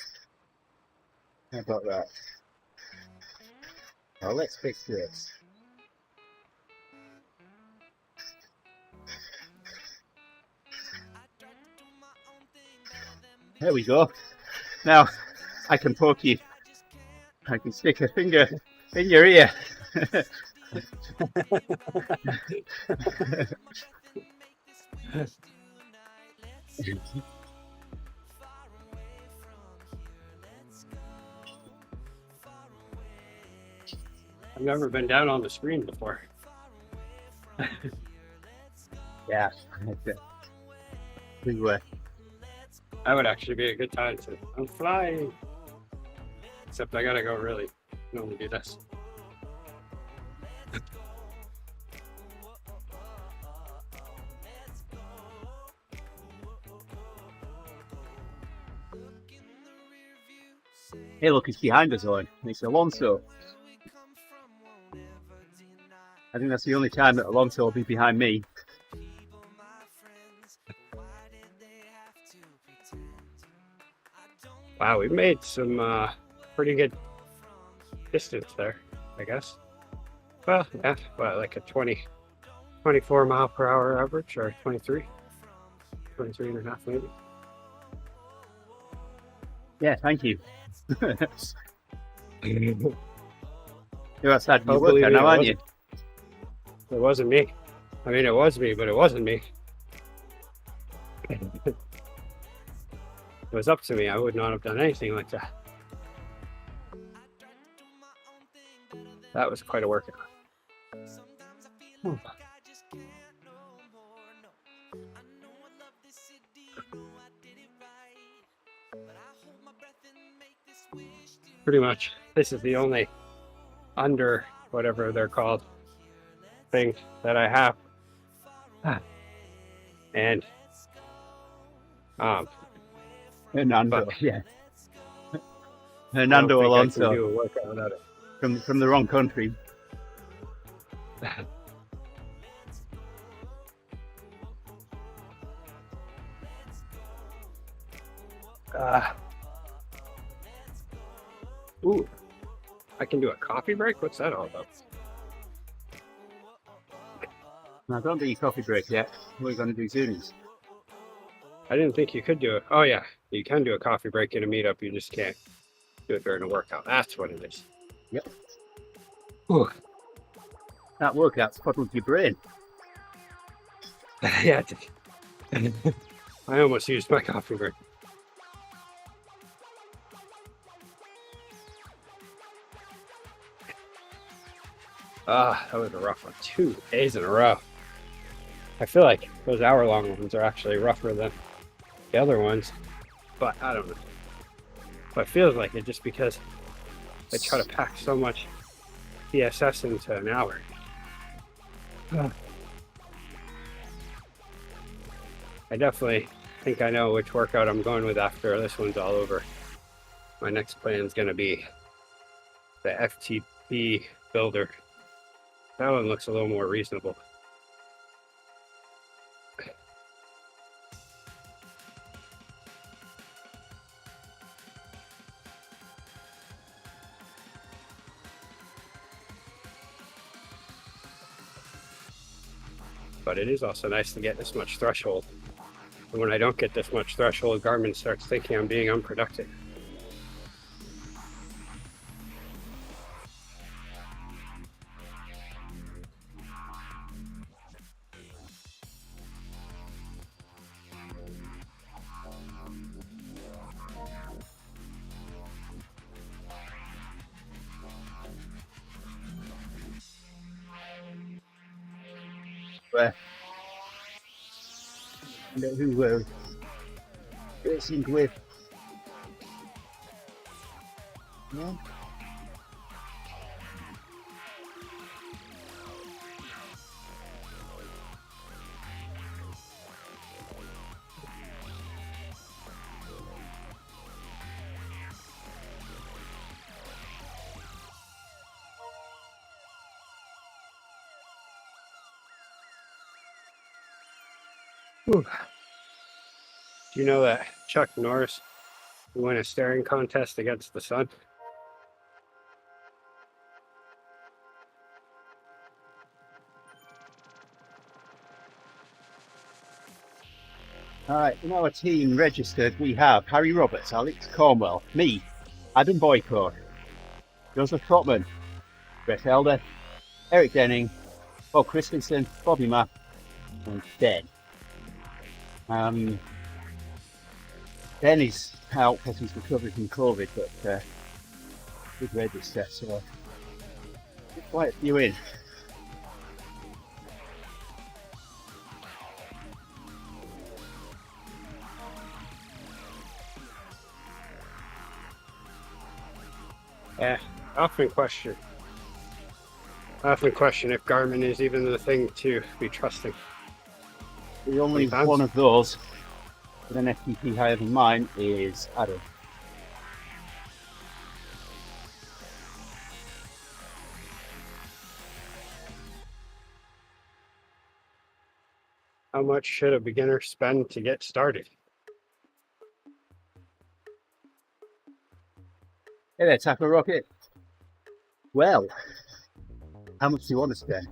How about that? Now let's fix this. There we go. Now I can poke you. I can stick a finger in your ear. I've never been down on the screen before. Yeah. That would actually be a good time to. I'm flying. Except I gotta go really normally do this. Hey, look, it's behind us, Owen. It's Alonso. I think that's the only time that Alonso will be behind me. Wow, we made some pretty good distance there, I guess. Well, yeah, what, like a 24 mile per hour average, or 23 and a half maybe. Yeah, thank you. I'll You're outside your believe workout me, now, aren't you? it wasn't me. I mean, it was me, but it wasn't me. If it was up to me, I would not have done anything like that. That was quite a workout. Pretty much, this is the only under whatever they're called thing that I have. And Hernando, but yeah. I don't Hernando think I can Alonso do a workout without it. from the wrong country. Ooh, I can do a coffee break? What's that all about? Now, don't do your coffee break yet. We're going to do Zoomies. I didn't think you could do it. Oh yeah, you can do a coffee break in a meetup. You just can't do it during a workout. That's what it is. Yep. Ooh. That workout's fuddled your brain. Yeah, I almost used my coffee break. That was a rough one. 2 days in a row. I feel like those hour-long ones are actually rougher than the other ones, but I don't know. But it feels like it just because I try to pack so much PSS into an hour. I definitely think I know which workout I'm going with after this one's all over. My next plan is going to be the FTP builder. That one looks a little more reasonable. But it is also nice to get this much threshold. And when I don't get this much threshold, Garmin starts thinking I'm being unproductive. Who were racing with. Yeah. Whew. Do you know that Chuck Norris won a staring contest against the sun? All right, in our team registered, we have Harry Roberts, Alex Cornwell, me, Adam Boycott, Joseph Trotman, Brett Elder, Eric Denning, Bob Christensen, Bobby Mapp, and Ben. Ben is out because he's recovered from COVID, but did register, so quite a few in. Yeah, I often question if Garmin is even the thing to be trusting. The only Sometimes. one of those with an FTP higher than mine is Adam. How much should a beginner spend to get started? Hey there, Taco Rocket. Well, how much do you want to spend?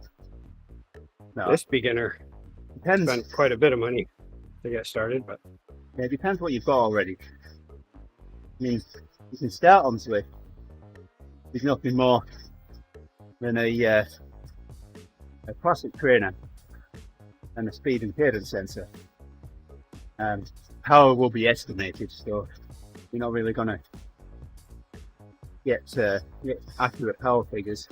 No, This beginner depends. spent quite a bit of money to get started, but Yeah, it depends what you've got already. I mean, you can start on Swift. There's nothing more than a classic trainer and a speed and cadence sensor. Power will be estimated, so you're not really going to get accurate power figures.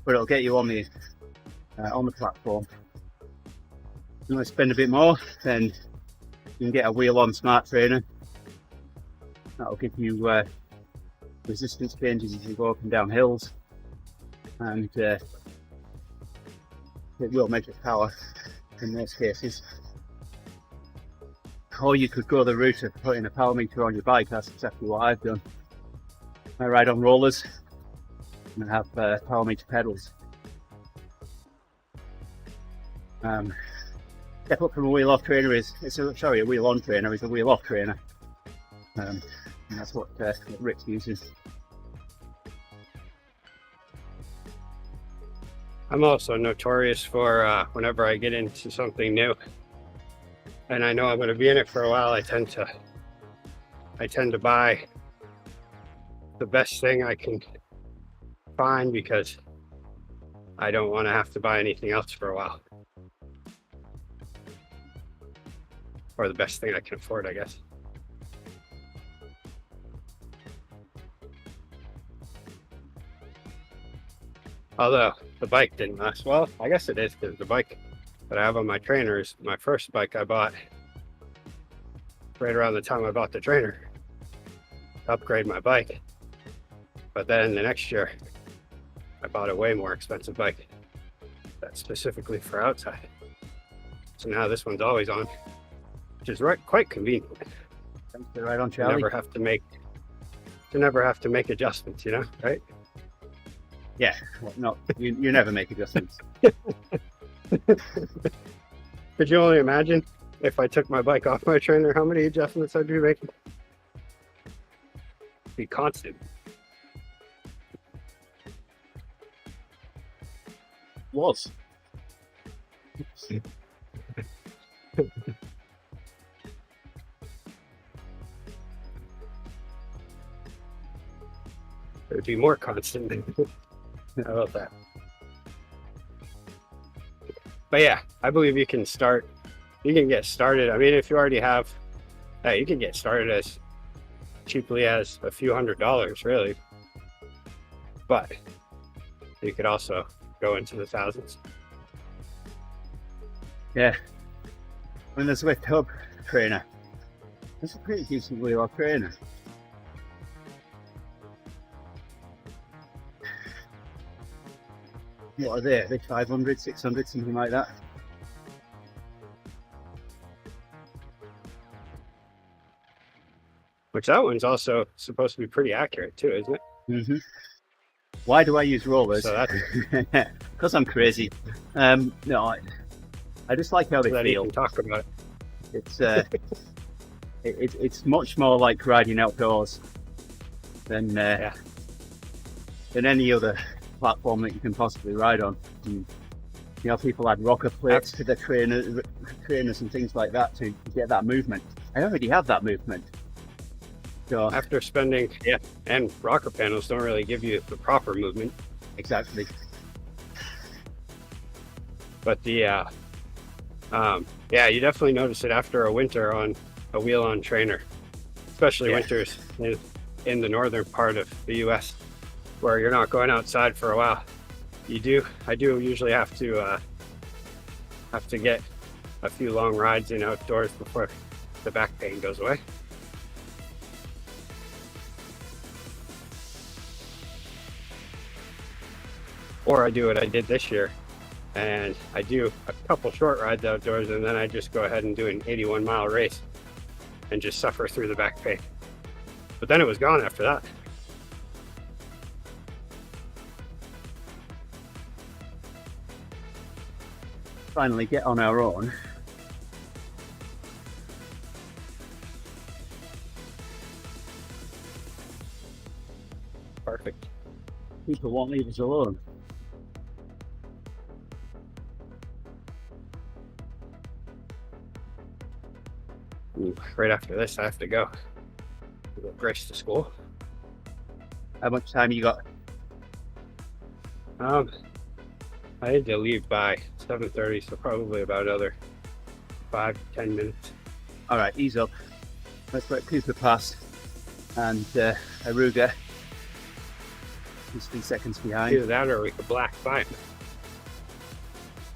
But it'll get you on the platform. If you want to spend a bit more, then you can get a wheel-on smart trainer. That'll give you resistance changes as you go up and down hills, and it will measure power in most cases. Or you could go the route of putting a power meter on your bike. That's exactly what I've done. I ride on rollers and have power meter pedals. Step up from a wheel-off trainer a wheel-on trainer is a wheel-off trainer. And that's what Rick uses. I'm also notorious for whenever I get into something new and I know I'm going to be in it for a while, I tend to buy the best thing I can find because I don't want to have to buy anything else for a while. Or the best thing I can afford, I guess. Although the bike didn't last well, I guess it is because the bike that I have on my trainer is my first bike I bought right around the time I bought the trainer to upgrade my bike. But then the next year, I bought a way more expensive bike that's specifically for outside. So now this one's always on, which is quite convenient. Thanks to Right on To Charlie. never have to make adjustments, you know, right? Yeah, well, no, you never make adjustments. Could you only imagine if I took my bike off my trainer, how many adjustments I'd be making? Be constant. Was. It would be more constant. How about that? But yeah, I believe you can get started. I mean, if you already have, you can get started as cheaply as a few $100s, really. But you could also go into the thousands. Yeah. When there's a Swift Hub trainer, that's a pretty decent wheel-off trainer. What are they? Are they 500, 600, something like that? Which that one's also supposed to be pretty accurate too, isn't it? Mm-hmm. Why do I use rollers? So that's because I'm crazy. No, I just like how they that you feel. can talk about it. It's it's much more like riding outdoors than any other platform that you can possibly ride on. And, you know, people add rocker plates to their trainers and things like that to get that movement. I already have that movement. So After spending, and rocker panels don't really give you the proper movement. exactly. But the you definitely notice it after a winter on a wheel-on trainer, especially winters in the northern part of the U.S. where you're not going outside for a while. I do usually have to get a few long rides in outdoors before the back pain goes away. Or I do what I did this year, and I do a couple short rides outdoors, and then I just go ahead and do an 81-mile race and just suffer through the back pain. But then it was gone after that. finally get on our own. Perfect. People won't leave us alone. Ooh, right after this, I have to go. Get Grace to school. How much time you got? I had to leave by 7:30, so probably about another 5-10 minutes. All right, ease up. Let's let Cooper pass, and Aruga is 3 seconds behind. Either that or we could black climb.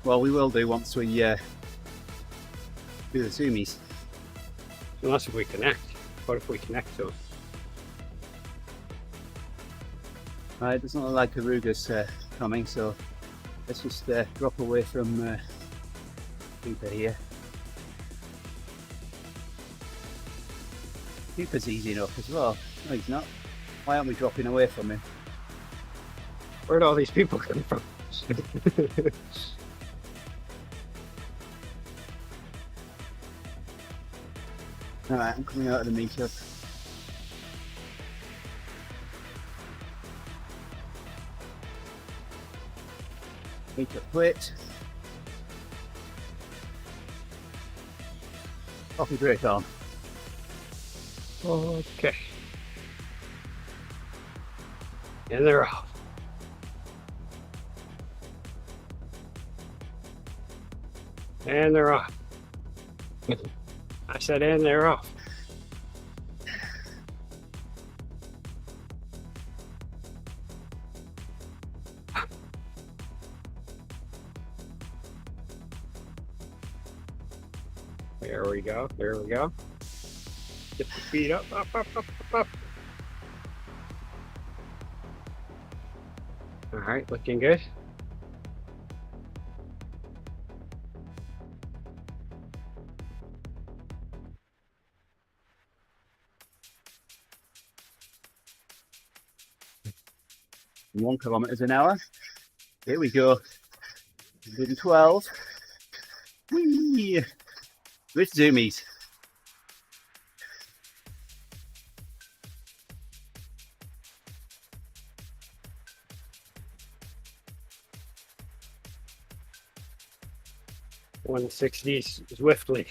Well, we will do once we do the zoomies. Unless if we connect. What if we connect to them? Right, it doesn't look like Aruga's coming, so let's just drop away from Cooper here. Cooper's easy enough as well. No, he's not. Why aren't we dropping away from him? Where'd all these people come from? Alright, I'm coming out of the meetup. Meetup quit. Coffee break on. Okay. And they're off. And they're off. I said, and they're off. There we go. There we go. Get the feet up, up, up, up, up, up. All right, looking good. And 1 kilometre an hour. Here we go. 112. Whee! With zoomies. $160 swiftly.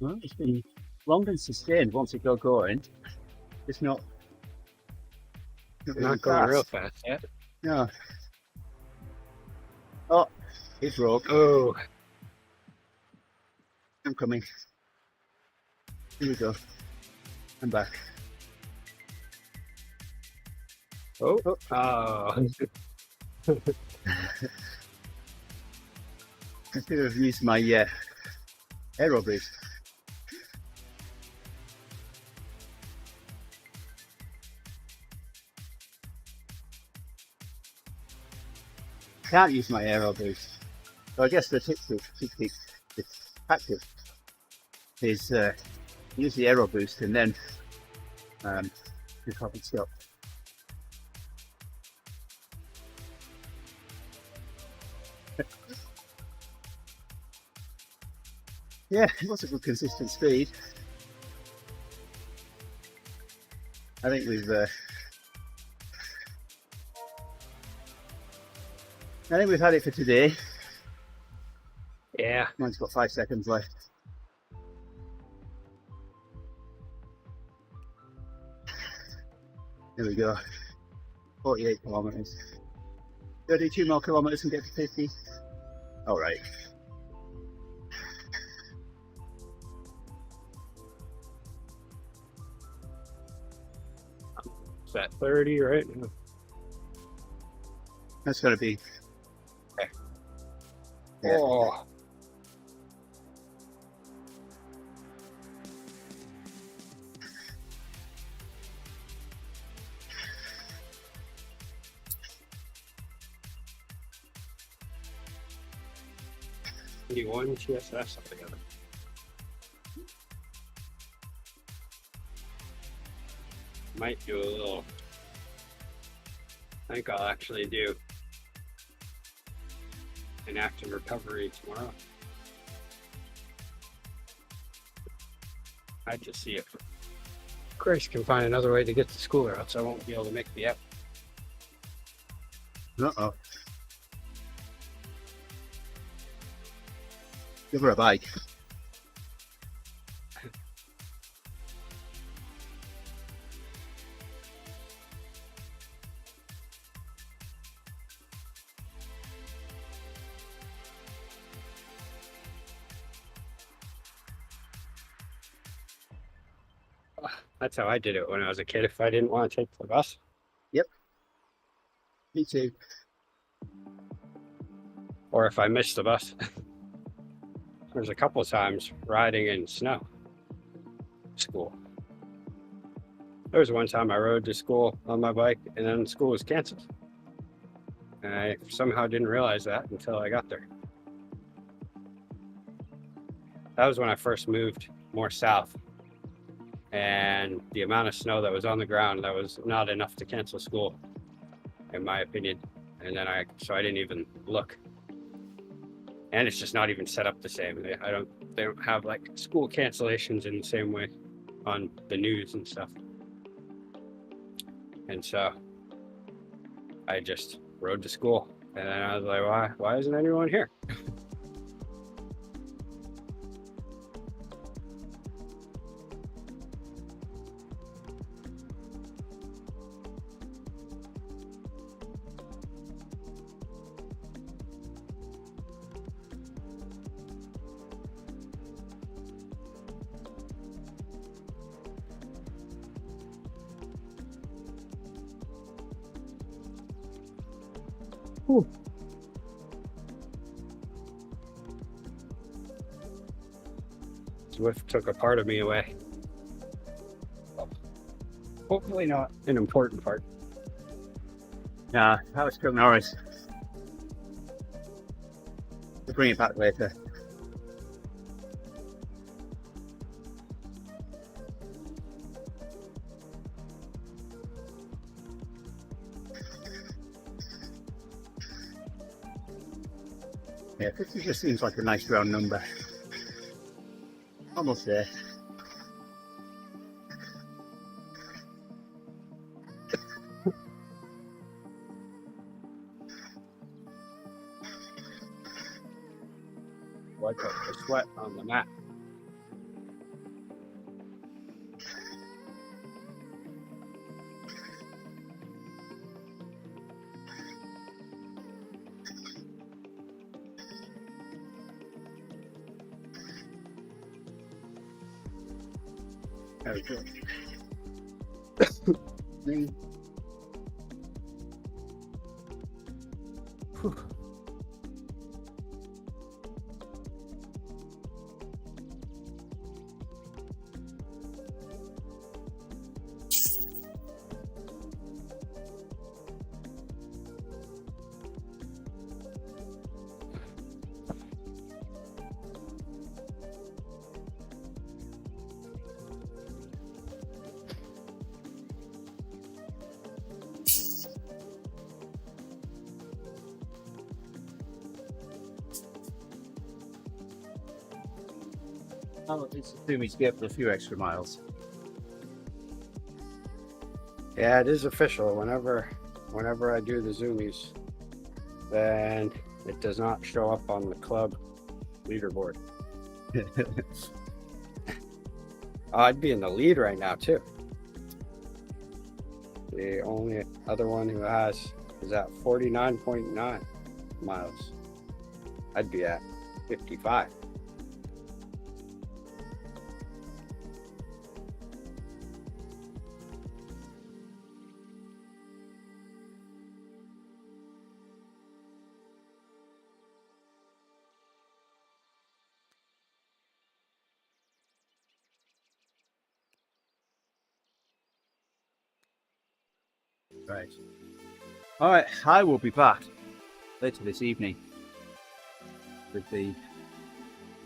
Well, it's been long and sustained once it got going. It's not really Not going fast. real fast yet. No. Oh, it broke. Oh, I'm coming. Here we go. I'm back. oh, Oh. oh. I could have used my aero boost. Can't use my aero boost. So I guess the tactic is use the aero boost and then you probably stop. Yeah, it was a good consistent speed. I think we've had it for today. Yeah. Mine's got 5 seconds left. There we go. 48 kilometers. 32 more kilometers and get to 50. All right. Is that 30 right? That's got to be. Yeah. Oh, Maybe one TSS altogether. Might do a little. I think I'll actually do an active recovery tomorrow. I just see if Grace can find another way to get to school, or else I won't be able to make the app. Uh-oh. Give her a bike. That's how I did it when I was a kid. If I didn't want to take the bus, Me too. or if I missed the bus. There's a couple of times riding in snow. School. There was one time I rode to school on my bike and then school was canceled. And I somehow didn't realize that until I got there. That was when I first moved more south. And the amount of snow that was on the ground, that was not enough to cancel school, in my opinion. And then so I didn't even look. And it's just not even set up the same. They don't have like school cancellations in the same way on the news and stuff. And so I just rode to school, and then I was like, why isn't anyone here? Whew. Swift took a part of me away. Hopefully not an important part. Nah, that was Chuck Norris. We'll bring it back later. Yeah, 50 just seems like a nice round number. Almost there. Wipe up the sweat on the mat. There we go. I'll at least assume he's given a few extra miles. Yeah, it is official. Whenever I do the zoomies, then it does not show up on the club leaderboard. I'd be in the lead right now too. The only other one who has is at 49.9 miles. I'd be at 55. Right. Alright, I will be back later this evening with the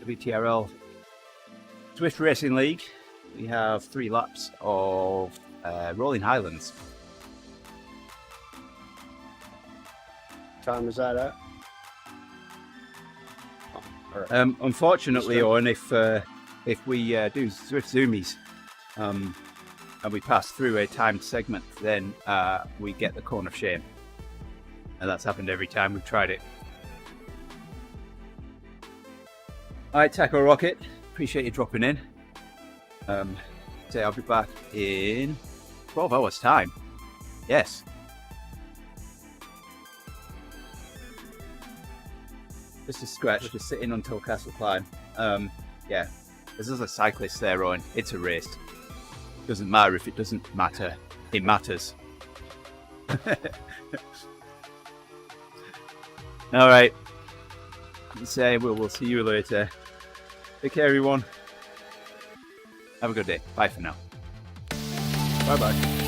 WTRL Swift Racing League. We have 3 laps of Rolling Highlands. Time is that at? Oh, all right. Unfortunately, Owen, if we do Swift Zoomies and we pass through a timed segment, then we get the Cone of Shame. And that's happened every time we've tried it. Alright, Taco Rocket, appreciate you dropping in. Say I'll be back in 12 hours time. Yes. Just a scratch, just sitting until Castle Climb. Yeah, there's a cyclist there, Owen. It's a race. Doesn't matter if it doesn't matter. It matters. Alright. Say we'll see you later. Take care, everyone. Have a good day. Bye for now. Bye-bye.